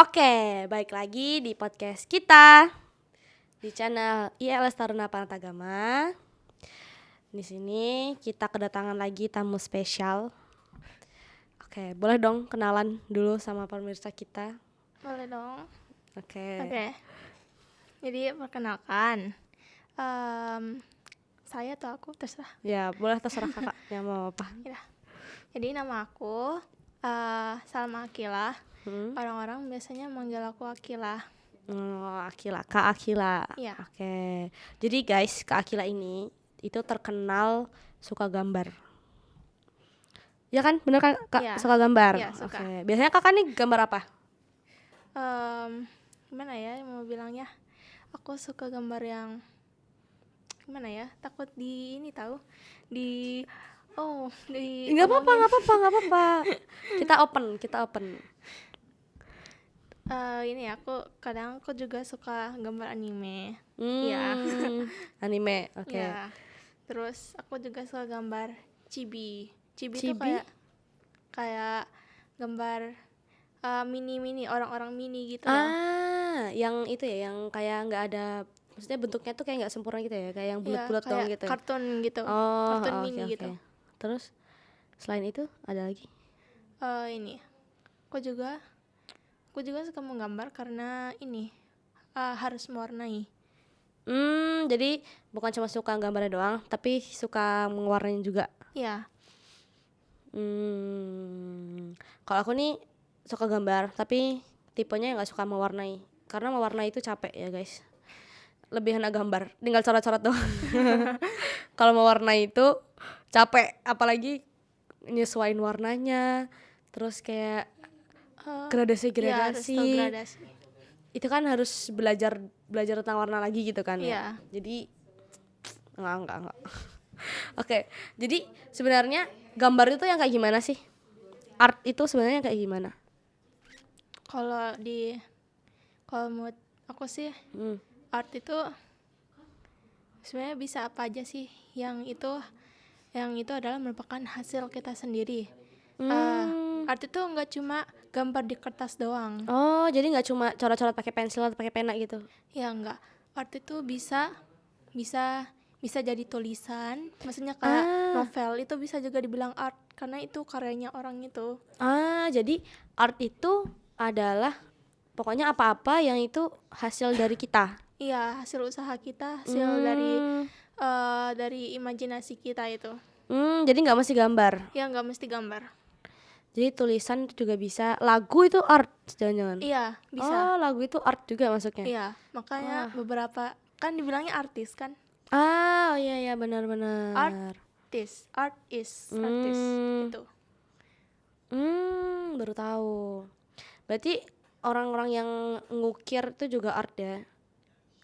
Oke, baik lagi di podcast kita di channel ILS Taruna Panatagama. Di sini kita kedatangan lagi tamu spesial. Oke, boleh dong kenalan dulu sama pemirsa kita. Boleh dong. Oke. Jadi perkenalkan, saya atau aku terserah. Ya, boleh terserah kakak yang mau apa. Ya. Jadi nama aku Salma Akila. Orang-orang biasanya manggil aku Akila. Akila, Kak Akila. Iya. Oke. Jadi guys, Kak Akila ini itu terkenal suka gambar. Ya kan? Bener kan Kak? Iya. Suka gambar? Iya, suka. Oke. Biasanya kakak nih gambar apa? Gimana ya mau bilangnya? Aku suka gambar yang gimana ya? Takut di ini tahu di Nggak apa-apa. Kita open. Ini aku kadang juga suka gambar anime. Ya. Anime, oke. Ya. Terus aku juga suka gambar chibi. Chibi itu Chibi? kayak gambar mini orang-orang mini gitu. Yang itu ya, yang kayak nggak ada, maksudnya bentuknya tuh kayak nggak sempurna gitu ya, kayak yang bulat-bulat doang gitu. Kartun gitu. Kartun mini gitu. Terus selain itu ada lagi? Ini. Aku juga suka menggambar karena ini harus mewarnai. Jadi bukan cuma suka gambarnya doang, tapi suka mewarnai juga. Iya. Kalau aku nih suka gambar, tapi tipenya nggak suka mewarnai, karena mewarnai itu capek ya guys. Lebih enak gambar, tinggal coret-coret doang. Kalau mewarnai itu capek, apalagi nyesuaiin warnanya, terus kayak gradasi. Iya, harus tahu gradasi. Itu kan harus belajar tentang warna lagi gitu kan ya. Jadi enggak. Oke, jadi sebenarnya gambar itu yang kayak gimana sih? Art itu sebenarnya kayak gimana? Kalau menurut aku sih, art itu sebenarnya bisa apa aja sih, yang itu adalah merupakan hasil kita sendiri. Art itu nggak cuma gambar di kertas doang. Oh, jadi nggak cuma coret-coret pakai pensil atau pakai pena gitu? Ya nggak. Art itu bisa jadi tulisan, maksudnya kayak novel itu bisa juga dibilang art karena itu karyanya orang itu. Jadi art itu adalah pokoknya apa-apa yang itu hasil dari kita. Iya, hasil usaha kita, hasil dari imajinasi kita itu. Jadi nggak mesti gambar? Ya nggak mesti gambar. Jadi tulisan juga bisa, lagu itu art jangan-jangan? Iya, bisa. Lagu itu art juga masuknya? Iya, makanya beberapa kan dibilangnya artis kan? Iya benar-benar. Art is artis itu. Baru tahu. Berarti orang-orang yang ngukir itu juga art ya?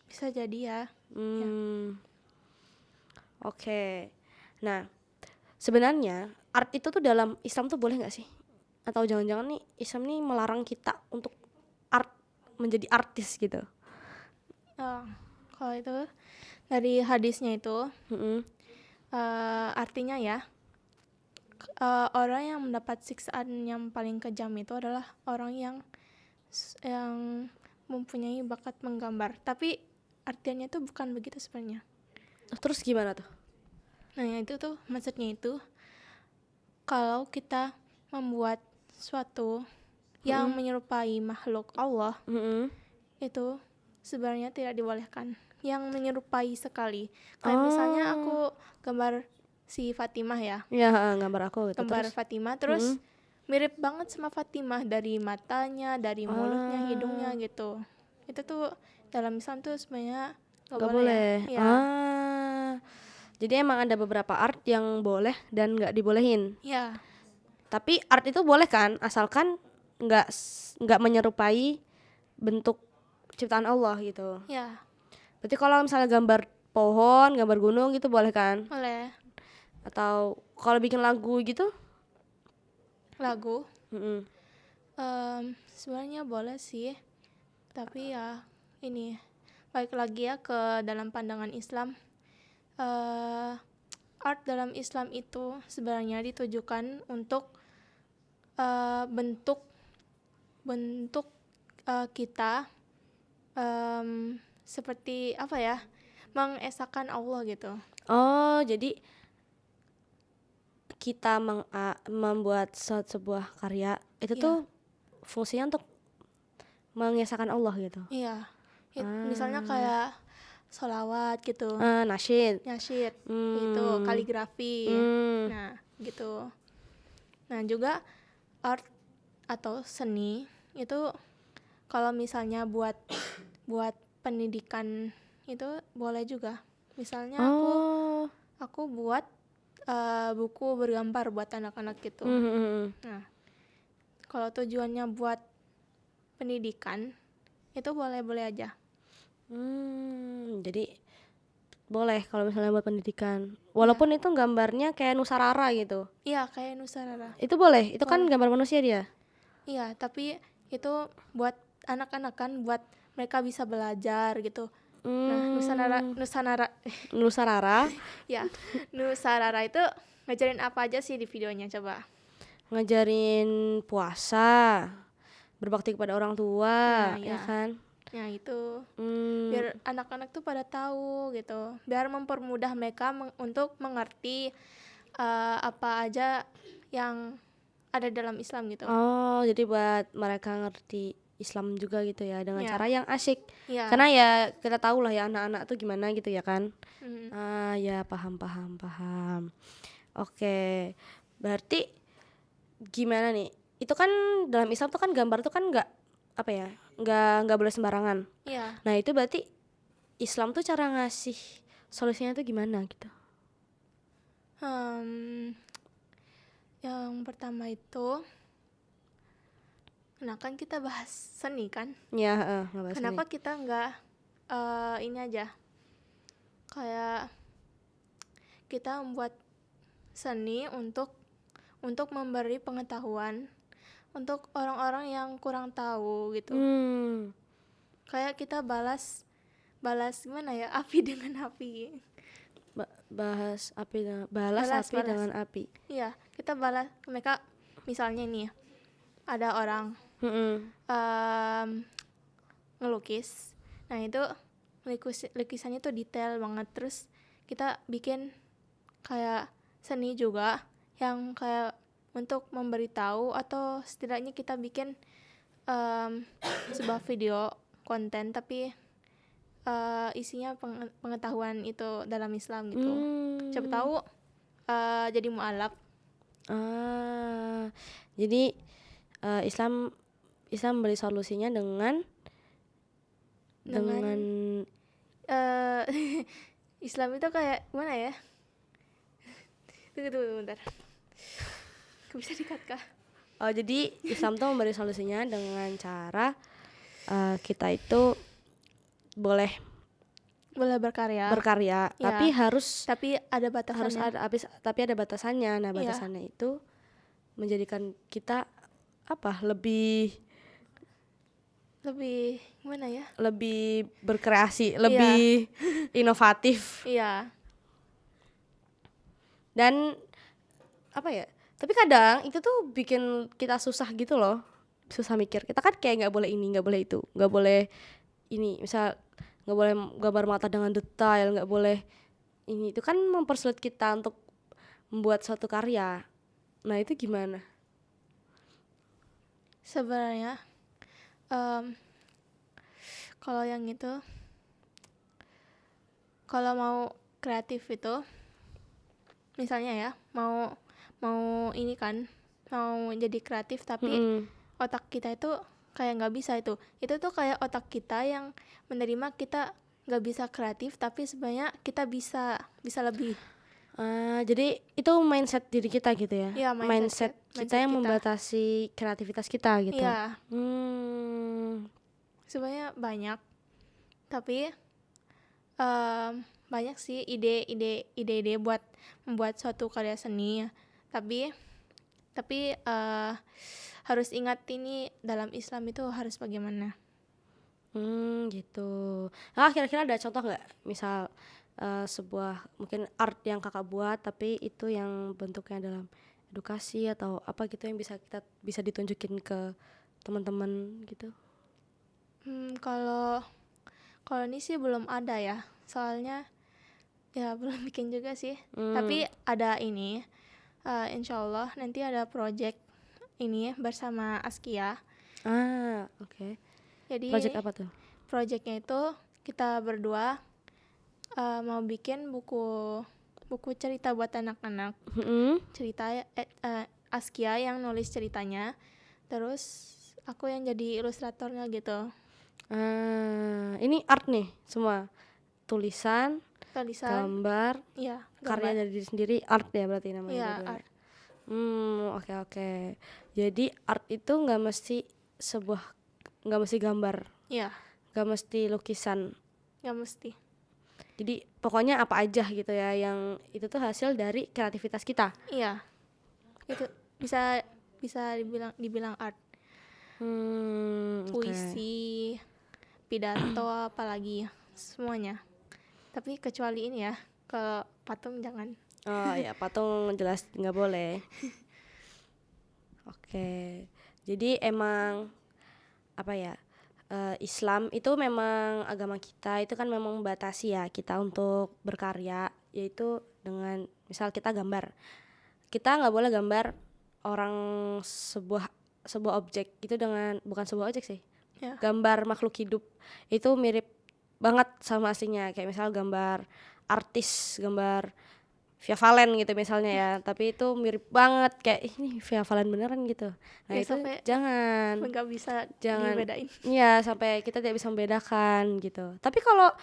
Bisa jadi ya. Oke. Nah, sebenarnya art itu tuh dalam Islam tuh boleh nggak sih? Atau jangan-jangan nih Islam nih melarang kita untuk art, menjadi artis gitu? Kalau itu dari hadisnya itu, artinya ya, orang yang mendapat siksaan yang paling kejam itu adalah orang yang mempunyai bakat menggambar. Tapi artiannya tuh bukan begitu sebenarnya. Terus gimana tuh? Nah itu tuh maksudnya itu, kalau kita membuat suatu yang menyerupai makhluk Allah, itu sebenarnya tidak dibolehkan. Yang menyerupai sekali, kayak misalnya aku gambar si Fatimah ya. Iya, gambar aku gitu. Gambar Fatimah terus mirip banget sama Fatimah, dari matanya, dari mulutnya, hidungnya gitu. Itu tuh dalam Islam tuh sebenarnya nggak boleh. Ya. Jadi emang ada beberapa art yang boleh dan nggak dibolehin. Ya. Tapi art itu boleh kan, asalkan nggak menyerupai bentuk ciptaan Allah gitu. Ya. Berarti kalau misalnya gambar pohon, gambar gunung gitu boleh kan? Boleh. Atau kalau bikin lagu gitu? Lagu? Sebenarnya boleh sih. Tapi ya ini balik lagi ya ke dalam pandangan Islam. Art dalam Islam itu sebenarnya ditujukan untuk bentuk kita seperti apa ya, mengesahkan Allah gitu. Oh, jadi kita membuat sebuah karya itu Iya. tuh fungsinya untuk mengesahkan Allah gitu. Iya. Misalnya kayak sholawat gitu, Nasyid. nyasyid, itu Hmm. kaligrafi. Hmm. Nah, gitu. Nah, juga art atau seni itu kalau misalnya buat pendidikan itu boleh juga. Misalnya aku buat buku bergambar buat anak-anak gitu. Nah, kalau tujuannya buat pendidikan itu boleh-boleh aja. Jadi boleh kalau misalnya buat pendidikan. Walaupun itu gambarnya kayak Nusa Rara gitu. Iya, kayak Nusa Rara. Itu boleh. Itu kan gambar manusia dia. Iya, tapi itu buat anak-anak kan, buat mereka bisa belajar gitu. Nah, Nusa Rara ya, Nusa Rara itu ngajarin apa aja sih di videonya coba? ngajarin puasa, berbakti kepada orang tua, Nah, ya kan? Nah, itu biar anak-anak tuh pada tahu gitu, biar mempermudah mereka untuk mengerti apa aja yang ada dalam Islam gitu. Oh, jadi buat mereka ngerti Islam juga gitu ya, dengan Ya. cara yang asyik. Ya. Karena ya kita tahu lah ya anak-anak tuh gimana gitu ya kan. Ya paham. Oke, berarti gimana nih? Itu kan dalam Islam tuh kan gambar tuh kan nggak apa ya, nggak boleh sembarangan. Iya. Nah itu berarti Islam tuh cara ngasih solusinya tuh gimana gitu? Yang pertama itu, nah kan kita bahas seni kan? Ya, ngebahas Kenapa seni. kita nggak ini aja, kayak kita membuat seni untuk memberi pengetahuan untuk orang-orang yang kurang tahu gitu. Kayak kita balas gimana ya, api dengan api. Balas api Balas. dengan api. Iya, kita balas mereka. Misalnya nih, ada orang ngelukis. Nah, itu lukisannya tuh detail banget. Terus kita bikin kayak seni juga yang kayak untuk memberitahu, atau setidaknya kita bikin sebuah video konten tapi isinya pengetahuan itu dalam Islam gitu. Siapa tahu jadi mualaf. Jadi Islam beri solusinya dengan Islam itu kayak gimana ya? Tunggu bentar. Bisa dikat kah? Oh, jadi Islam tuh memberi solusinya dengan cara kita itu boleh berkarya, ya. Tapi ada batasannya. Tapi ada batasannya. Nah, batasannya itu menjadikan kita lebih gimana ya? Lebih berkreasi, lebih inovatif. Iya. Dan apa ya? Tapi kadang itu tuh bikin kita susah gitu loh. Susah mikir. Kita kan kayak nggak boleh ini, nggak boleh itu, nggak boleh ini. Misal nggak boleh gambar mata dengan detail, nggak boleh ini. Itu kan mempersulit kita untuk membuat suatu karya. Nah, itu gimana? Sebenarnya kalau yang itu, kalau mau kreatif itu, misalnya ya, mau ini kan, mau jadi kreatif tapi otak kita itu kayak nggak bisa. Itu tuh kayak otak kita yang menerima kita nggak bisa kreatif, tapi sebenarnya kita bisa lebih. Jadi itu mindset diri kita gitu ya? Iya, mindset kita yang membatasi kreativitas kita gitu. Iya. Sebenarnya banyak, tapi banyak sih ide-ide buat membuat suatu karya seni. Tapi harus ingat ini dalam Islam itu harus bagaimana. Gitu. Nah, kira-kira ada contoh nggak? Misal sebuah mungkin art yang kakak buat tapi itu yang bentuknya dalam edukasi atau apa gitu yang bisa ditunjukin ke teman-teman gitu. Kalau ini sih belum ada ya, soalnya ya belum bikin juga sih. Tapi ada ini, insya Allah nanti ada project ini bersama Askia. Oke. Jadi Project apa tuh? projectnya itu kita berdua mau bikin buku cerita buat anak-anak. Cerita Askia yang nulis ceritanya, terus aku yang jadi ilustratornya gitu. Ini art nih semua, tulisan, gambar, Iya, karya gambar. dari diri sendiri, art ya berarti namanya. Iya, judulnya. art. Oke. Jadi art itu nggak mesti gambar, Iya, nggak mesti lukisan. nggak mesti. Jadi pokoknya apa aja gitu ya, yang itu tuh hasil dari kreativitas kita. Iya, itu bisa dibilang art. Oke. Puisi, pidato, apalagi semuanya. Tapi kecuali ini ya, kalau patung jangan. Oh ya, patung jelas nggak boleh. Oke. Jadi emang apa ya, Islam itu memang agama kita itu kan memang membatasi ya kita untuk berkarya, yaitu dengan misal kita gambar, kita nggak boleh gambar orang, sebuah objek itu dengan, bukan sebuah objek sih, Ya. gambar makhluk hidup itu mirip banget sama aslinya, kayak misal gambar artis, gambar Via Valen gitu misalnya ya, tapi itu mirip banget kayak ini Via Valen beneran gitu. Nah Ya, itu sampai jangan nggak bisa jangan dibedain. Iya, sampai kita tidak bisa membedakan gitu. Tapi kalau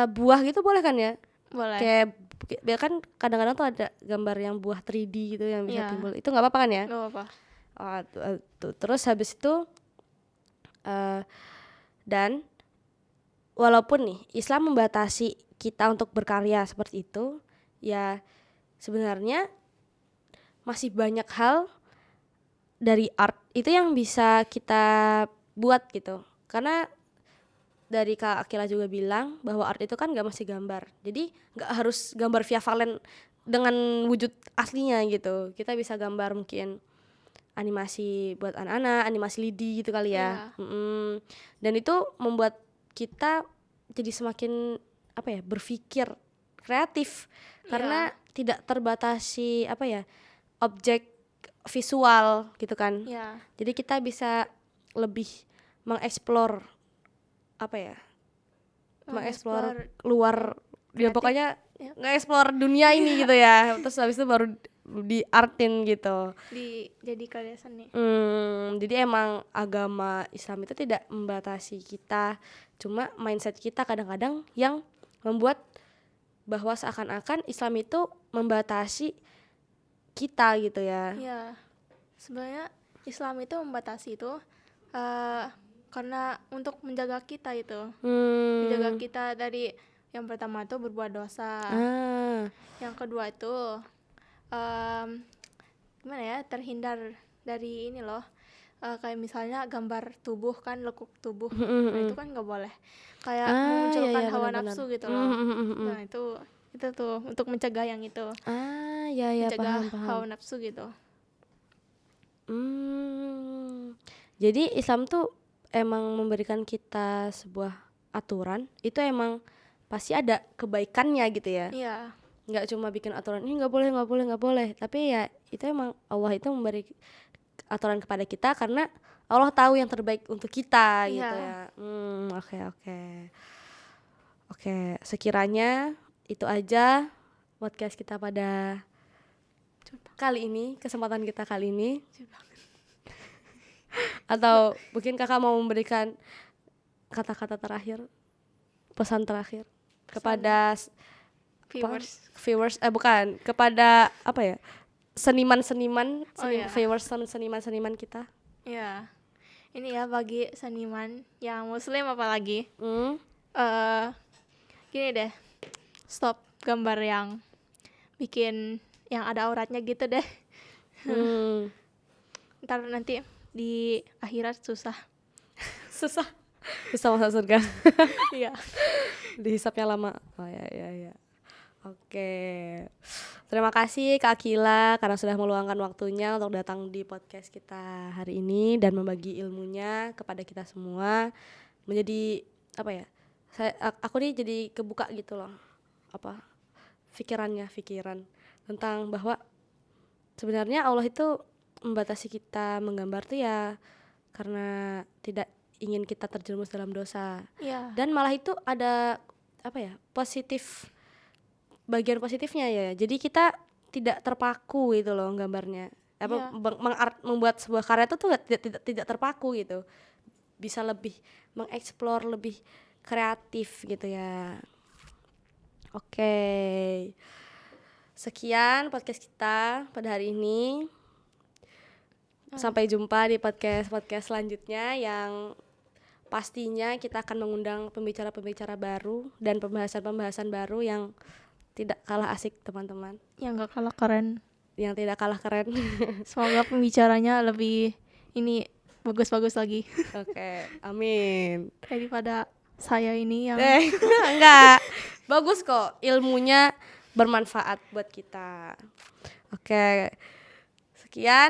buah gitu boleh kan ya? Boleh. Kayak kan kadang-kadang tuh ada gambar yang buah 3D gitu yang bisa Iya. timbul. Itu nggak apa-apa kan ya? Nggak apa-apa. Terus habis itu dan walaupun nih Islam membatasi kita untuk berkarya seperti itu, ya sebenarnya masih banyak hal dari art itu yang bisa kita buat gitu. Karena dari Kak Akila juga bilang bahwa art itu kan gak mesti gambar, jadi gak harus gambar Via Valen dengan wujud aslinya gitu. Kita bisa gambar mungkin animasi buat anak-anak, animasi lidi gitu kali ya. Dan itu membuat kita jadi semakin apa ya, berpikir kreatif karena tidak terbatasi apa ya, objek visual gitu kan. Ya. Jadi kita bisa lebih mengeksplor apa ya, mengeksplor luar ya, pokoknya nge-explore dunia ini gitu ya. Terus habis itu baru diartin gitu, jadi karya seni. Jadi emang agama Islam itu tidak membatasi kita, cuma mindset kita kadang-kadang yang membuat bahwa seakan-akan Islam itu membatasi kita gitu ya. Ya, sebenarnya Islam itu membatasi itu karena untuk menjaga kita itu, menjaga kita dari yang pertama itu berbuat dosa, yang kedua itu gimana ya, terhindar dari ini loh, kayak misalnya gambar tubuh kan, lekuk tubuh, nah itu kan nggak boleh, kayak memunculkan hawa nafsu gitu loh. Nah itu tuh untuk mencegah yang itu, mencegah paham. hawa nafsu gitu. Jadi Islam tuh emang memberikan kita sebuah aturan, itu emang pasti ada kebaikannya gitu ya. Iya. Nggak cuma bikin aturan ini nggak boleh, tapi ya itu emang Allah itu memberi aturan kepada kita karena Allah tahu yang terbaik untuk kita gitu ya. Oke, sekiranya itu aja podcast kita pada kali ini, kesempatan kita kali ini. Atau mungkin kakak mau memberikan kata-kata terakhir, pesan terakhir kepada viewers, bukan, kepada apa ya, seniman-seniman, seniman-seniman kita. Ya, ini ya bagi seniman yang muslim apalagi, gini deh, stop gambar yang bikin yang ada auratnya gitu deh. Ntar nanti di akhirat susah masuk surga. Iya. Dihisapnya lama. Ya. Oke. Terima kasih Kak Akila karena sudah meluangkan waktunya untuk datang di podcast kita hari ini dan membagi ilmunya kepada kita semua. menjadi apa ya? Aku nih jadi kebuka gitu loh. Apa? Pikiran tentang bahwa sebenarnya Allah itu membatasi kita menggambar tuh ya karena tidak ingin kita terjerumus dalam dosa. Iya. Dan malah itu ada apa ya? Bagian positifnya ya. Jadi kita tidak terpaku gitu loh gambarnya. Iya. Membuat sebuah karya itu tuh tidak terpaku gitu. Bisa lebih mengeksplor, lebih kreatif gitu ya. Oke. Sekian podcast kita pada hari ini. Sampai jumpa di podcast selanjutnya yang pastinya kita akan mengundang pembicara-pembicara baru dan pembahasan baru yang tidak kalah asik, teman-teman. Yang gak kalah keren. Yang tidak kalah keren. Semoga pembicaranya lebih ini bagus-bagus lagi. Oke, amin. Daripada saya ini yang enggak. Bagus kok, ilmunya bermanfaat buat kita. Oke. Sekian.